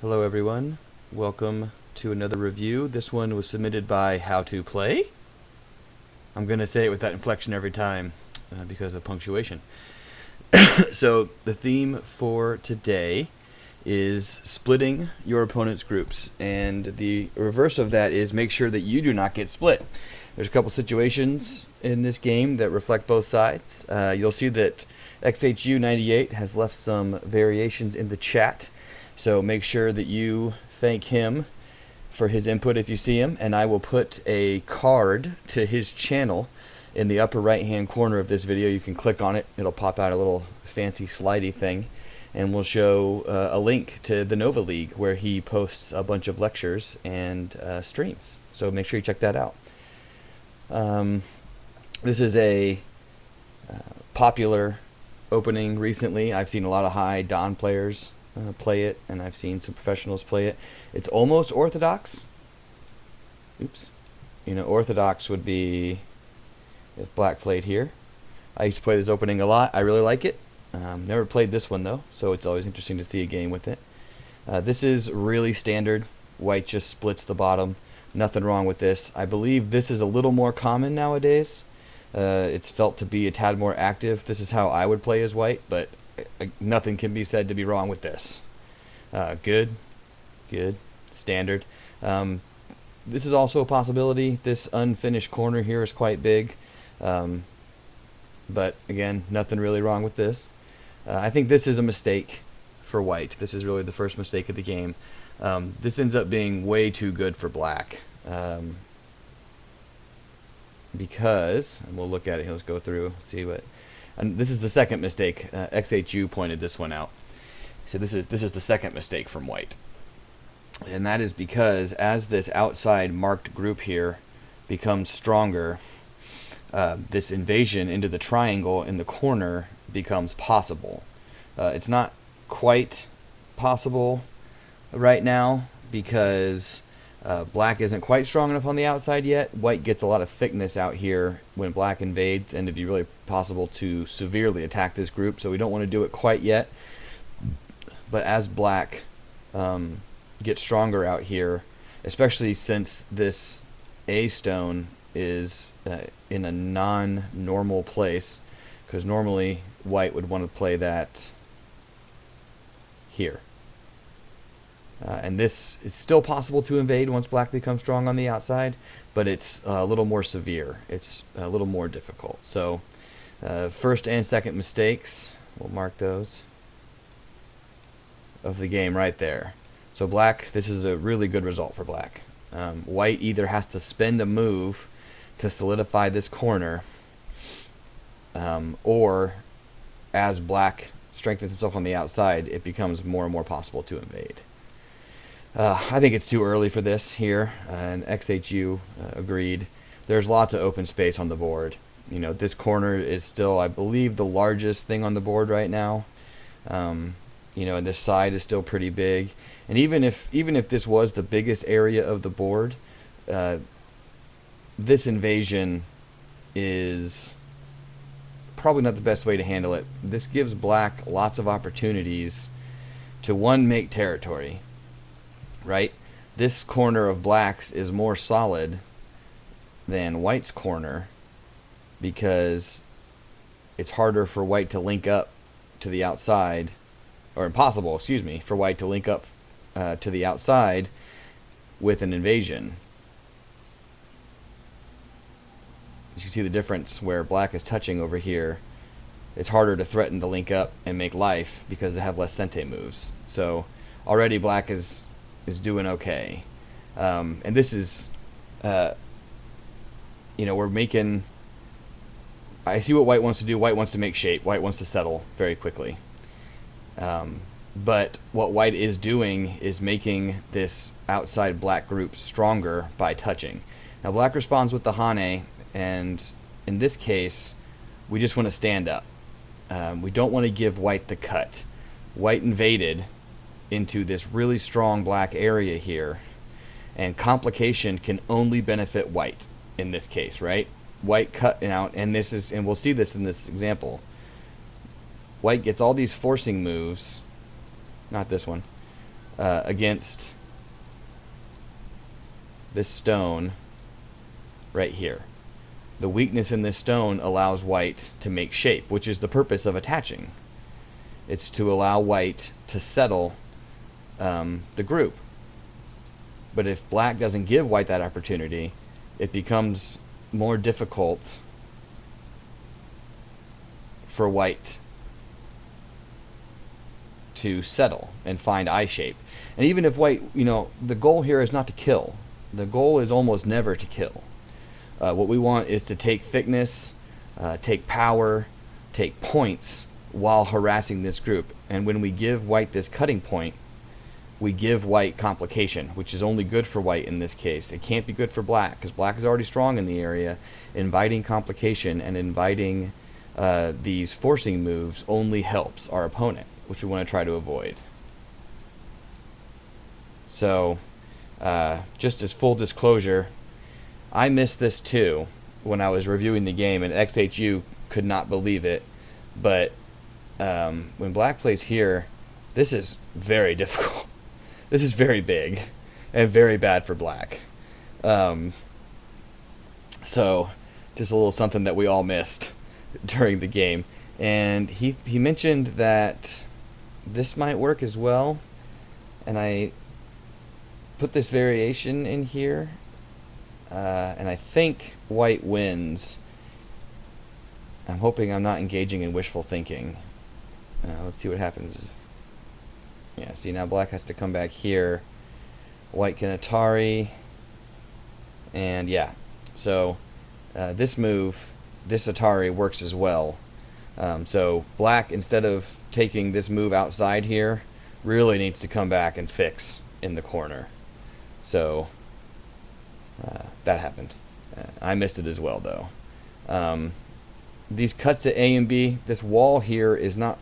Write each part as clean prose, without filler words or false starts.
Hello everyone, welcome to another review. This one was submitted by HowToPlay. I'm going to say it with that inflection every time because of punctuation. So the theme for today is splitting your opponent's groups, and the reverse of that is make sure that you do not get split. There's a couple situations in this game that reflect both sides. You'll see that XHU98 has left some variations in the chat. So make sure that you thank him for his input if you see him, and I will put a card to his channel in the upper right hand corner of this video. You can click on it, it'll pop out a little fancy slidey thing, and we'll show a link to the Nova League where he posts a bunch of lectures and streams. So make sure you check that out. This is a popular opening recently. I've seen a lot of high Don players play it, and I've seen some professionals play it. It's almost orthodox. Oops. You know, orthodox would be if black played here. I used to play this opening a lot. I really like it. Never played this one though, so it's always interesting to see a game with it. This is really standard. White just splits the bottom. Nothing wrong with this. I believe this is a little more common nowadays. It's felt to be a tad more active. This is how I would play as white, but nothing can be said to be wrong with this. Good, standard. This is also a possibility. This unfinished corner here is quite big, but again, nothing really wrong with this. I think this is a mistake for white. This is really the first mistake of the game. This ends up being way too good for black, because, and we'll look at it, let's go through, see what. And this is the second mistake. XHU pointed this one out. So this is the second mistake from white. And that is because as this outside marked group here becomes stronger, this invasion into the triangle in the corner becomes possible. It's not quite possible right now because black isn't quite strong enough on the outside yet. White gets a lot of thickness out here when black invades, and it'd be really possible to severely attack this group, so we don't want to do it quite yet. But as black gets stronger out here, especially since this A stone is in a non-normal place, because normally white would want to play that here. And this is still possible to invade once black becomes strong on the outside, but it's a little more severe. It's a little more difficult. So first and second mistakes, we'll mark those, of the game right there. So black, this is a really good result for black. White either has to spend a move to solidify this corner, or as black strengthens himself on the outside, it becomes more and more possible to invade. I think it's too early for this here, and XHU agreed. There's lots of open space on the board. You know, this corner is still, I believe, the largest thing on the board right now. You know, and this side is still pretty big. And even if this was the biggest area of the board, this invasion is probably not the best way to handle it. This gives black lots of opportunities to, one, make territory. Right? This corner of black's is more solid than white's corner because it's harder for white to link up to the outside, or impossible, excuse me, for white to link up to the outside with an invasion. As you see the difference where black is touching over here, it's harder to threaten to link up and make life because they have less sente moves. So already black is doing okay, and this is, you know, we're making. I see what white wants to do. White wants to make shape. White wants to settle very quickly. But what white is doing is making this outside black group stronger by touching. Now black responds with the Hane, and in this case, we just want to stand up. We don't want to give white the cut. White invaded into this really strong black area here, and complication can only benefit white in this case, right? White cut out, and this is, and we'll see this in this example. White gets all these forcing moves, not this one, against this stone right here. The weakness in this stone allows white to make shape, which is the purpose of attaching. It's to allow white to settle the group. But if black doesn't give white that opportunity, it becomes more difficult for white to settle and find eye shape. And even if white, the goal here is not to kill. The goal is almost never to kill. What we want is to take thickness, take power, take points while harassing this group. And when we give white this cutting point, we give white complication, which is only good for white in this case. It can't be good for black, because black is already strong in the area. Inviting complication and inviting these forcing moves only helps our opponent, which we want to try to avoid. So, just as full disclosure, I missed this too when I was reviewing the game, and XHU could not believe it. But when black plays here, this is very difficult. This is very big and very bad for black. So just a little something that we all missed during the game. And he mentioned that this might work as well. And I put this variation in here. And I think white wins. I'm hoping I'm not engaging in wishful thinking. Let's see what happens. Yeah, see, now black has to come back here. White can Atari. And yeah, so this move, this Atari works as well. So black, instead of taking this move outside here, really needs to come back and fix in the corner. So that happened. I missed it as well, though. These cuts at A and B, this wall here is not...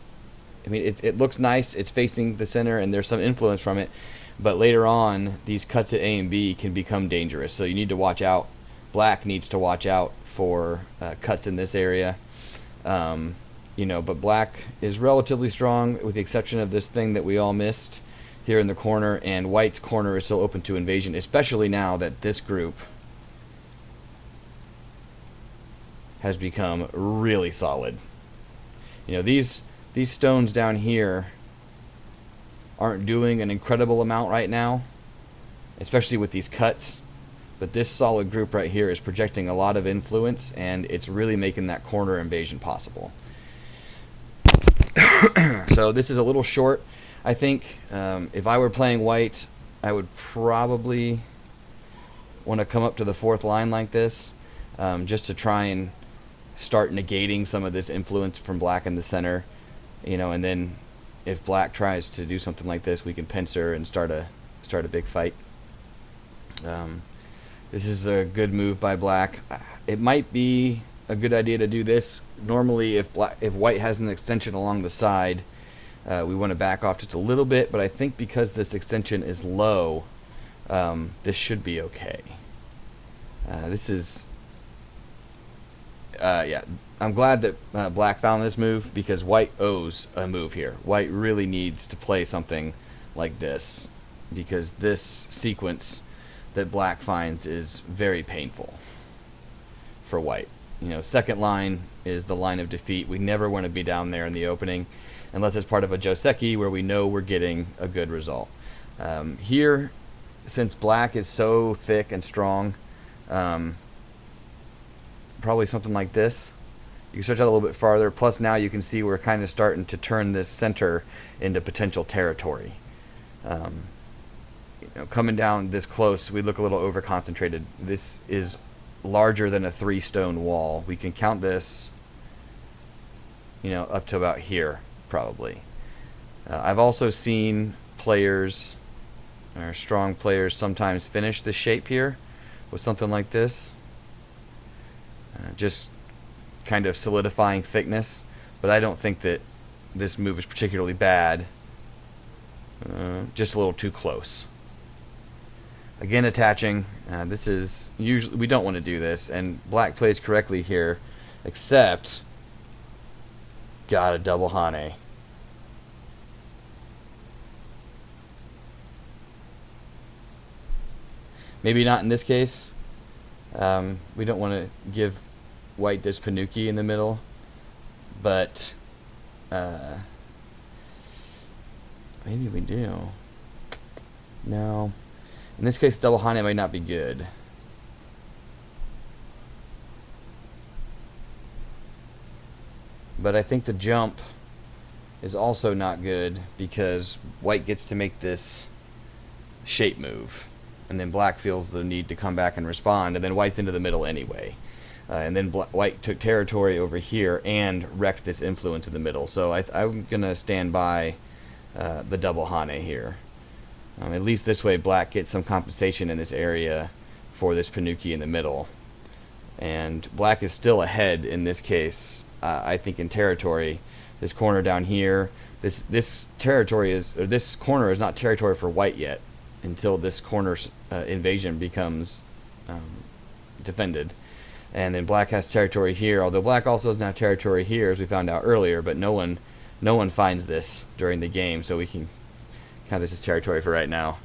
I mean, it looks nice. It's facing the center, and there's some influence from it. But later on, these cuts at A and B can become dangerous. So you need to watch out. Black needs to watch out for cuts in this area. But black is relatively strong, with the exception of this thing that we all missed here in the corner. And white's corner is still open to invasion, especially now that this group has become really solid. These stones down here aren't doing an incredible amount right now, especially with these cuts. But this solid group right here is projecting a lot of influence, and it's really making that corner invasion possible. So this is a little short. I think if I were playing white, I would probably want to come up to the fourth line like this, just to try and start negating some of this influence from black in the center. And then if black tries to do something like this, we can pincer and start a big fight. This is a good move by black. It might be a good idea to do this. Normally, if white has an extension along the side, we want to back off just a little bit. But I think because this extension is low, this should be okay. I'm glad that black found this move, because white owes a move here. White really needs to play something like this, because this sequence that black finds is very painful for white. Second line is the line of defeat. We never want to be down there in the opening unless it's part of a Joseki where we know we're getting a good result. Here, since black is so thick and strong, probably something like this. You can stretch out a little bit farther. Plus now you can see we're kind of starting to turn this center into potential territory. Coming down this close, we look a little over-concentrated. This is larger than a 3-stone wall. We can count this, up to about here, probably. I've also seen players, or strong players, sometimes finish the shape here with something like this. Just kind of solidifying thickness, but I don't think that this move is particularly bad. Just a little too close. Again, attaching. This is usually, we don't want to do this, and black plays correctly here, except got a double Hane. Maybe not in this case. We don't want to give white this Panuki in the middle, but maybe we do. No. In this case, double Hane might not be good. But I think the jump is also not good because white gets to make this shape move. And then black feels the need to come back and respond, and then white's into the middle anyway. And then white took territory over here and wrecked this influence in the middle. So I'm going to stand by the double Hane here. At least this way black gets some compensation in this area for this Panuki in the middle. And black is still ahead in this case, I think, in territory. This corner down here, this territory is, or this corner is not territory for white yet until this corner's invasion becomes defended. And then black has territory here, although black also doesn't have territory here, as we found out earlier, but no one finds this during the game, so we can count this as territory for right now.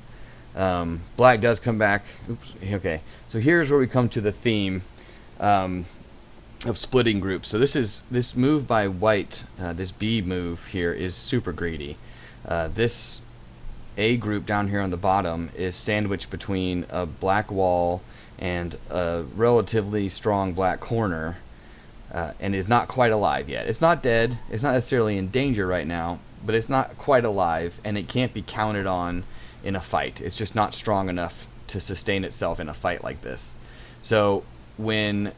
Black does come back. Oops. Okay. So here's where we come to the theme of splitting groups. So this move by white, this B move here, is super greedy. This A group down here on the bottom is sandwiched between a black wall and a relatively strong black corner, and is not quite alive yet. It's not dead. It's not necessarily in danger right now, but it's not quite alive, and it can't be counted on in a fight. It's just not strong enough to sustain itself in a fight like this. So when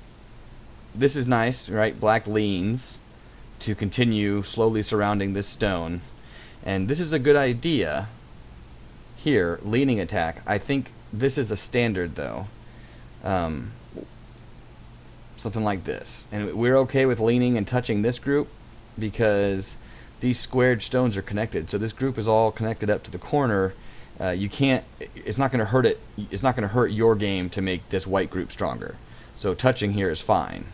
this is nice, right? Black leans to continue slowly surrounding this stone, and this is a good idea here, leaning attack. I think this is a standard though. Something like this, and we're okay with leaning and touching this group because these squared stones are connected. So this group is all connected up to the corner. You can't. It's not going to hurt it. It's not going to hurt your game to make this white group stronger. So touching here is fine.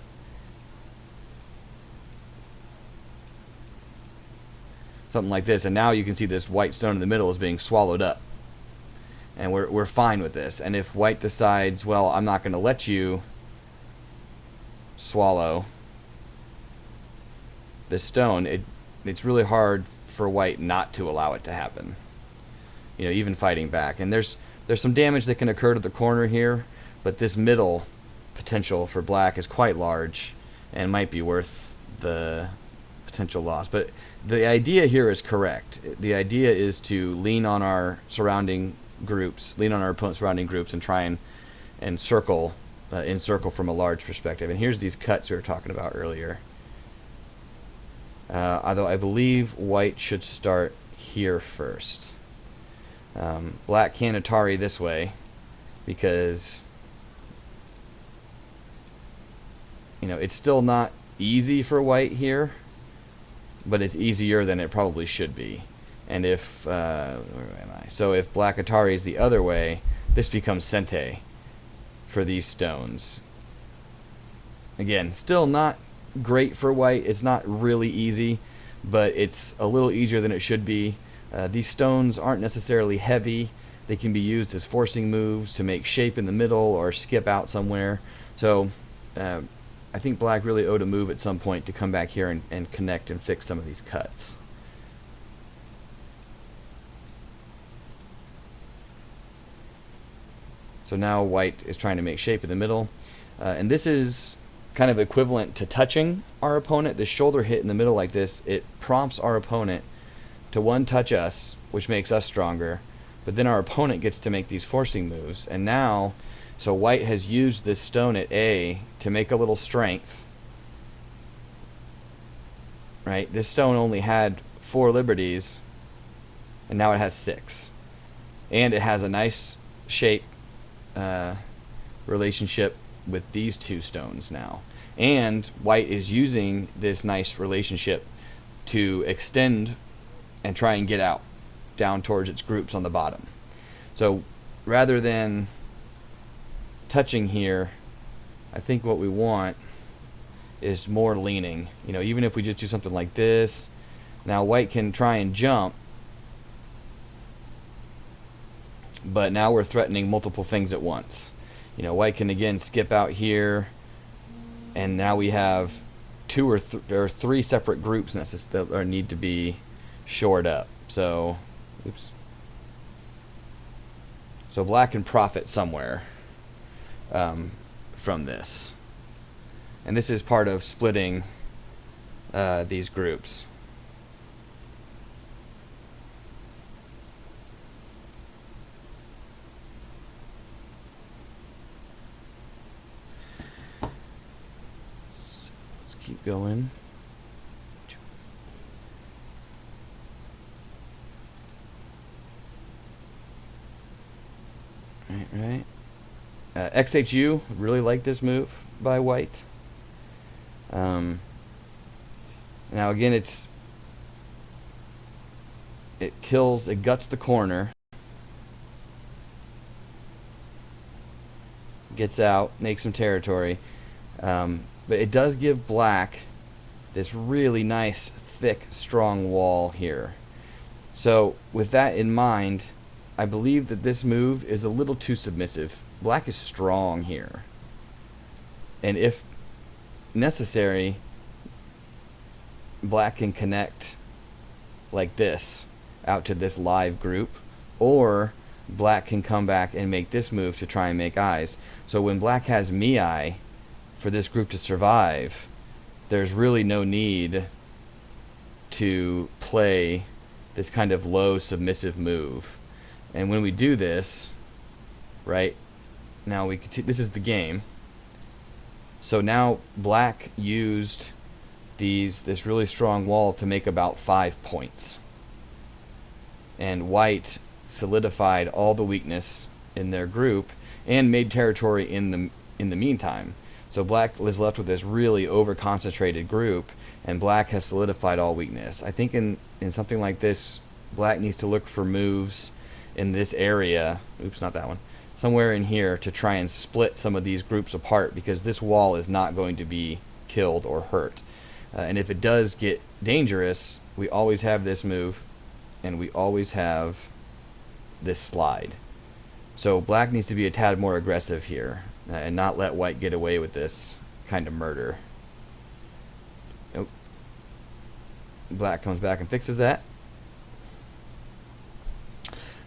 Something like this, and now you can see this white stone in the middle is being swallowed up, and we're fine with this. And if white decides, well, I'm not going to let you swallow this stone, it's really hard for white not to allow it to happen. You know, even fighting back. And there's some damage that can occur to the corner here, but this middle potential for black is quite large and might be worth the potential loss. But the idea here is correct. The idea is to lean on our surrounding groups, lean on our opponent's surrounding groups, and try and circle, encircle from a large perspective. And here's these cuts we were talking about earlier. Although I believe white should start here first. Black can Atari this way because, you know, it's still not easy for white here, but it's easier than it probably should be. And if where am I? So if black Atari is the other way, this becomes Sente for these stones. Again, still not great for white. It's not really easy, but it's a little easier than it should be. These stones aren't necessarily heavy. They can be used as forcing moves to make shape in the middle or skip out somewhere. So I think black really owed a move at some point to come back here and connect and fix some of these cuts. So now white is trying to make shape in the middle. And this is kind of equivalent to touching our opponent. The shoulder hit in the middle like this, it prompts our opponent to one touch us, which makes us stronger. But then our opponent gets to make these forcing moves. And now, so white has used this stone at A to make a little strength. Right? This stone only had 4 liberties, and now it has 6. And it has a nice shape relationship with these 2 stones now. And white is using this nice relationship to extend and try and get out down towards its groups on the bottom. So rather than touching here, I think what we want is more leaning. You know, even if we just do something like this, now white can try and jump, but now we're threatening multiple things at once. You know, white can again skip out here, and now we have two or three separate groups that need to be shored up. So, oops. So black can profit somewhere from this, and this is part of splitting these groups. Keep going. Right. XHU, really like this move by white. Now again, it guts the corner, gets out, makes some territory. But it does give black this really nice, thick, strong wall here. So with that in mind, I believe that this move is a little too submissive. Black is strong here. And if necessary, black can connect like this out to this live group, or black can come back and make this move to try and make eyes. So when black has me-eye, for this group to survive, there's really no need to play this kind of low submissive move. And when we do this, right, now this is the game. So now black used this really strong wall to make about 5 points, and white solidified all the weakness in their group and made territory in the meantime. So black is left with this really over-concentrated group, and black has solidified all weakness. I think in something like this, black needs to look for moves in this area, oops, not that one, somewhere in here, to try and split some of these groups apart, because this wall is not going to be killed or hurt. And if it does get dangerous, we always have this move, and we always have this slide. So black needs to be a tad more aggressive here, and not let white get away with this kind of murder. Nope. Black comes back and fixes that.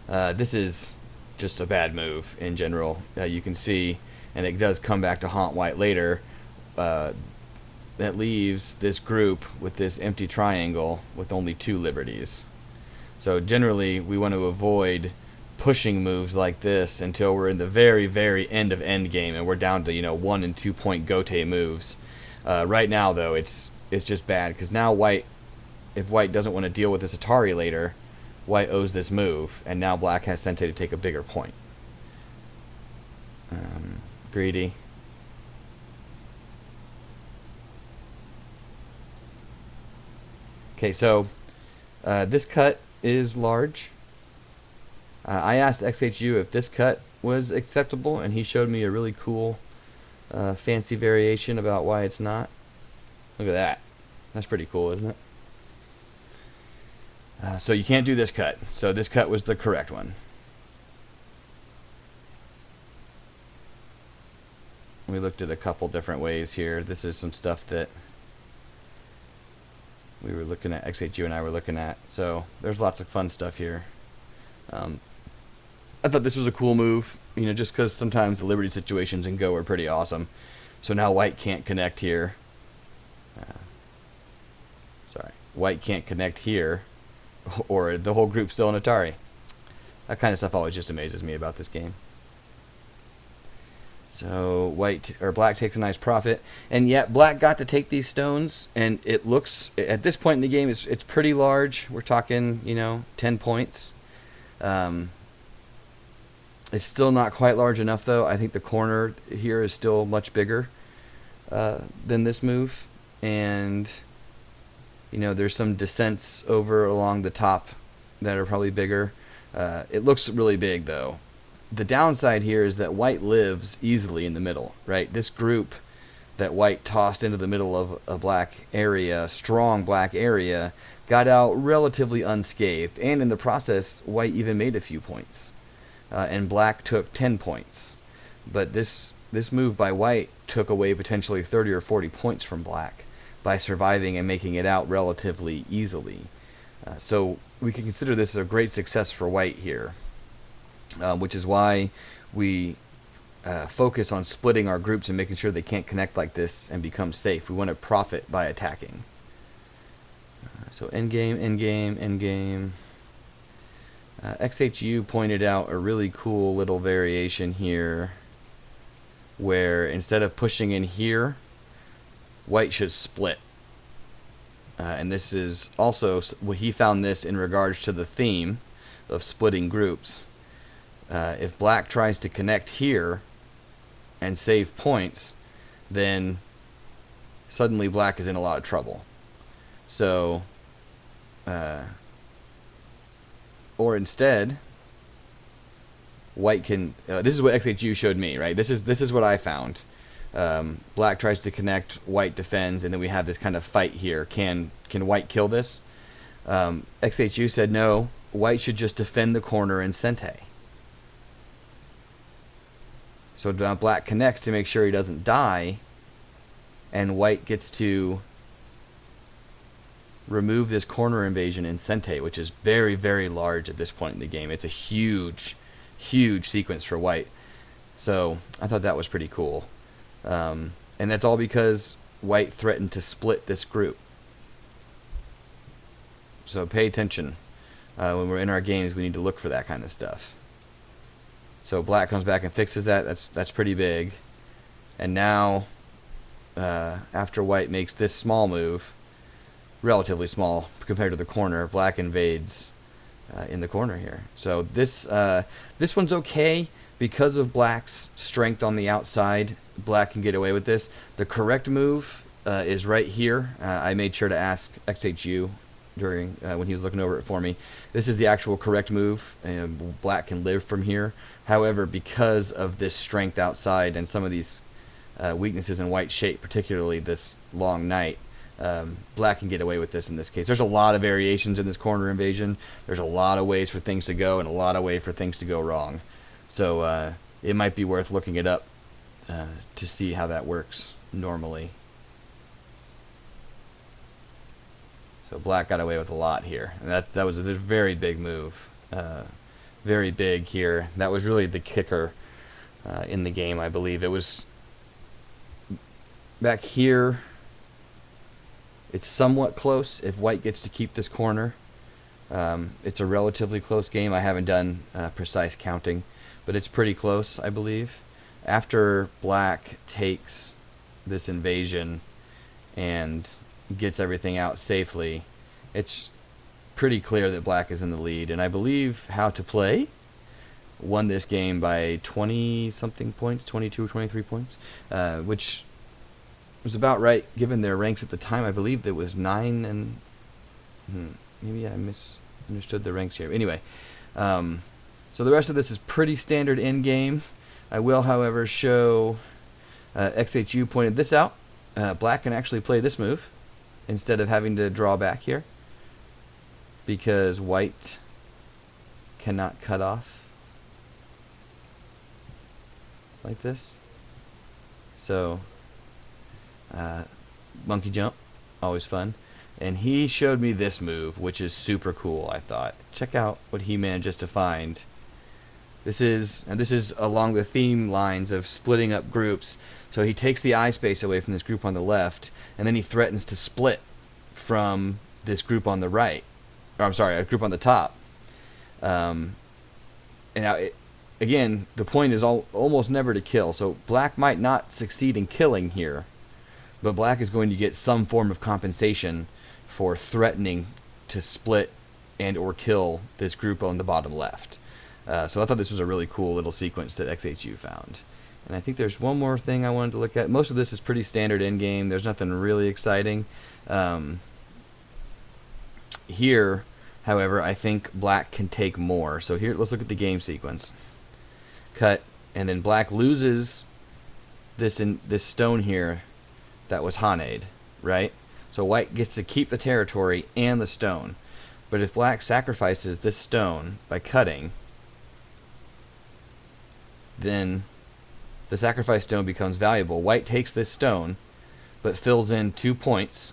This is just a bad move in general. You can see, and it does come back to haunt white later, that leaves this group with this empty triangle with only 2 liberties. So generally we want to avoid pushing moves like this until we're in the very, very end of endgame, and we're down to 1 and 2 point gote moves. Right now, though, it's just bad, because now if white doesn't want to deal with this Atari later, white owes this move, and now black has Sente to take a bigger point. Greedy. Okay, so this cut is large. I asked XHU if this cut was acceptable, and he showed me a really cool fancy variation about why it's not. Look at that. That's pretty cool, isn't it? So you can't do this cut. So this cut was the correct one. We looked at a couple different ways here. This is some stuff that we were looking at, XHU and I were looking at. So there's lots of fun stuff here. I thought this was a cool move, just because sometimes the liberty situations in Go are pretty awesome. So now white can't connect here. White can't connect here, or the whole group's still in Atari. That kind of stuff always just amazes me about this game. So black takes a nice profit, and yet black got to take these stones, and it looks, at this point in the game, it's pretty large. We're talking 10 points. It's still not quite large enough, though. I think the corner here is still much bigger than this move, and there's some descents over along the top that are probably bigger. It looks really big, though. The downside here is that white lives easily in the middle, right? This group that white tossed into the middle of a black area, strong black area, got out relatively unscathed, and in the process, white even made a few points. and black took 10 points. But this move by white took away potentially 30 or 40 points from black by surviving and making it out relatively easily. So we can consider this a great success for white here, which is why we focus on splitting our groups and making sure they can't connect like this and become safe. We want to profit by attacking. So endgame, endgame, endgame. XHU pointed out a really cool little variation here where instead of pushing in here, white should split. And this is also, he found this in regards to the theme of splitting groups. If black tries to connect here and save points, then suddenly black is in a lot of trouble. So, or instead, white can. This is what XHU showed me, right? This is what I found. Black tries to connect, white defends, and then we have this kind of fight here. Can white kill this? XHU said no. White should just defend the corner and sente. So now black connects to make sure he doesn't die, and white gets to remove this corner invasion in sente, which is very, very large at this point in the game. It's a huge, huge sequence for white. So I thought that was pretty cool. And that's all because white threatened to split this group. So pay attention. When we're in our games, we need to look for that kind of stuff. So black comes back and fixes that. That's pretty big. And now, after white makes this small move, relatively small compared to the corner, black invades in the corner here. So this one's okay because of black's strength on the outside. Black can get away with this. The correct move is right here. I made sure to ask XHU during when he was looking over it for me. This is the actual correct move, and black can live from here. However, because of this strength outside and some of these weaknesses in white shape, particularly this long knight, black can get away with this in this case. There's a lot of variations in this corner invasion. There's a lot of ways for things to go and a lot of ways for things to go wrong. So it might be worth looking it up to see how that works normally. So black got away with a lot here. And that was a very big move. Very big here. That was really the kicker in the game, I believe. It was back here. It's somewhat close if white gets to keep this corner. It's a relatively close game. I haven't done precise counting, but it's pretty close, I believe. After black takes this invasion and gets everything out safely, it's pretty clear that black is in the lead. And I believe HowToPlay won this game by 20-something points, 22 or 23 points, which was about right given their ranks at the time. I believe it was 9 and... maybe I misunderstood the ranks here. Anyway, so the rest of this is pretty standard in-game. I will, however, show XHU pointed this out. Black can actually play this move instead of having to draw back here because white cannot cut off like this. So monkey jump, always fun. And he showed me this move, which is super cool, I thought. Check out what he manages to find. This is along the theme lines of splitting up groups. So he takes the eye space away from this group on the left, and then he threatens to split from this group on the right. Or I'm sorry, a group on the top. And now, again, the point is almost never to kill. So black might not succeed in killing here, but black is going to get some form of compensation for threatening to split and or kill this group on the bottom left. So I thought this was a really cool little sequence that XHU found. And I think there's one more thing I wanted to look at. Most of this is pretty standard in-game. There's nothing really exciting. Here, however, I think black can take more. So here, let's look at the game sequence. Cut, and then black loses this stone here that was Haned, right? So white gets to keep the territory and the stone. But if black sacrifices this stone by cutting, then the sacrifice stone becomes valuable. White takes this stone, but fills in 2 points,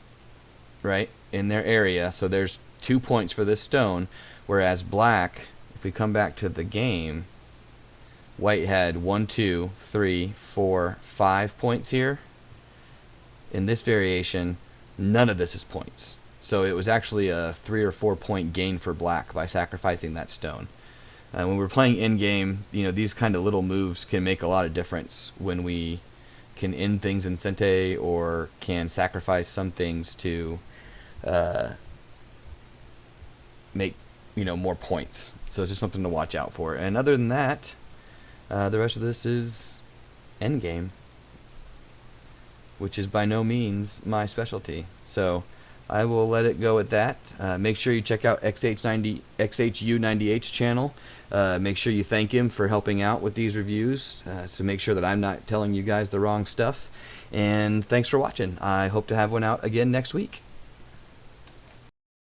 right, in their area. So there's 2 points for this stone, whereas black, if we come back to the game, white had 1, 2, 3, 4, 5 points here. In this variation, none of this is points. So it was actually a 3 or 4 point gain for black by sacrificing that stone. When we're playing in-game, these kind of little moves can make a lot of difference when we can end things in Sente or can sacrifice some things to make more points. So it's just something to watch out for. And other than that, the rest of this is endgame, which is by no means my specialty. So I will let it go at that. Make sure you check out XHU90H's channel. Make sure you thank him for helping out with these reviews, to make sure that I'm not telling you guys the wrong stuff. And thanks for watching. I hope to have one out again next week.